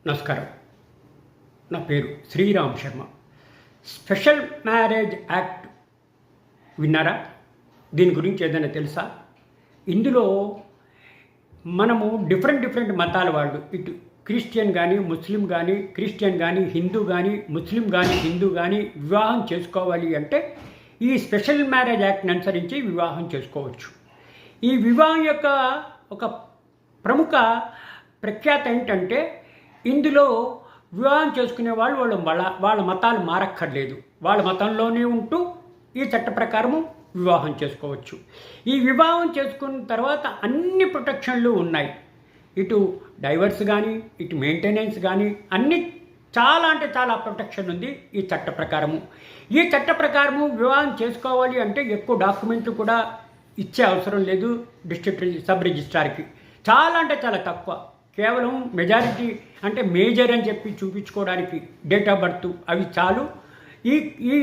నమస్కారం. నా పేరు Sriram Sharma. Special marriage act విన్నారా? దీని గురించి ఏదైనా తెలుసా? ఇందులో మనము డిఫరెంట్ మతాల వాళ్ళు, ఇటు క్రిస్టియన్ కానీ, ముస్లిం కానీ, క్రిస్టియన్ కానీ, హిందూ కానీ, ముస్లిం కానీ, హిందూ కానీ వివాహం చేసుకోవాలి అంటే ఈ స్పెషల్ మ్యారేజ్ యాక్ట్ని అనుసరించి వివాహం చేసుకోవచ్చు. ఈ వివాహం యొక్క ఒక ప్రముఖ ప్రఖ్యాత ఏంటంటే, ఇందులో వివాహం చేసుకునే వాళ్ళు వాళ్ళ మతాలు మారక్కర్లేదు. వాళ్ళ మతంలోనే ఉంటూ ఈ చట్ట ప్రకారము వివాహం చేసుకోవచ్చు. ఈ వివాహం చేసుకున్న తర్వాత అన్ని ప్రొటెక్షన్లు ఉన్నాయి. ఇటు డైవర్స్ కానీ, ఇటు మెయింటెనెన్స్ కానీ అన్ని చాలా ప్రొటెక్షన్ ఉంది ఈ చట్ట ప్రకారము. ఈ చట్ట ప్రకారము వివాహం చేసుకోవాలి అంటే ఎక్కువ డాక్యుమెంట్లు కూడా ఇచ్చే అవసరం లేదు డిస్ట్రిక్ట్ సబ్ రిజిస్ట్రార్కి. చాలా తక్కువ. కేవలం మెజారిటీ అంటే మేజర్ అని చెప్పి చూపించుకోవడానికి డేట్ ఆఫ్ బర్త్ అవి చాలు. ఈ ఈ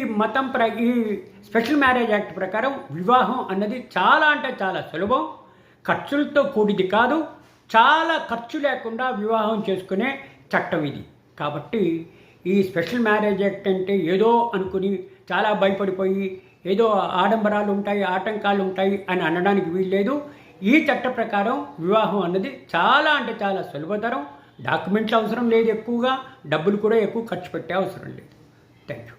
స్పెషల్ మ్యారేజ్ యాక్ట్ ప్రకారం వివాహం అన్నది చాలా సులభం, ఖర్చులతో కూడిది కాదు. చాలా ఖర్చు లేకుండా వివాహం చేసుకునే చట్టం ఇది. కాబట్టి ఈ స్పెషల్ మ్యారేజ్ యాక్ట్ అంటే ఏదో అనుకుని చాలా భయపడిపోయి ఏదో ఆడంబరాలు ఉంటాయి, ఆటంకాలు ఉంటాయి అని అనడానికి వీల్లేదు. ఈ చట్ట ప్రకారం వివాహం అన్నది చాలా సులభతరం. డాక్యుమెంట్లు అవసరం లేదు ఎక్కువగా, డబ్బులు కూడా ఎక్కువ ఖర్చు పెట్టే అవసరం లేదు. Thank you.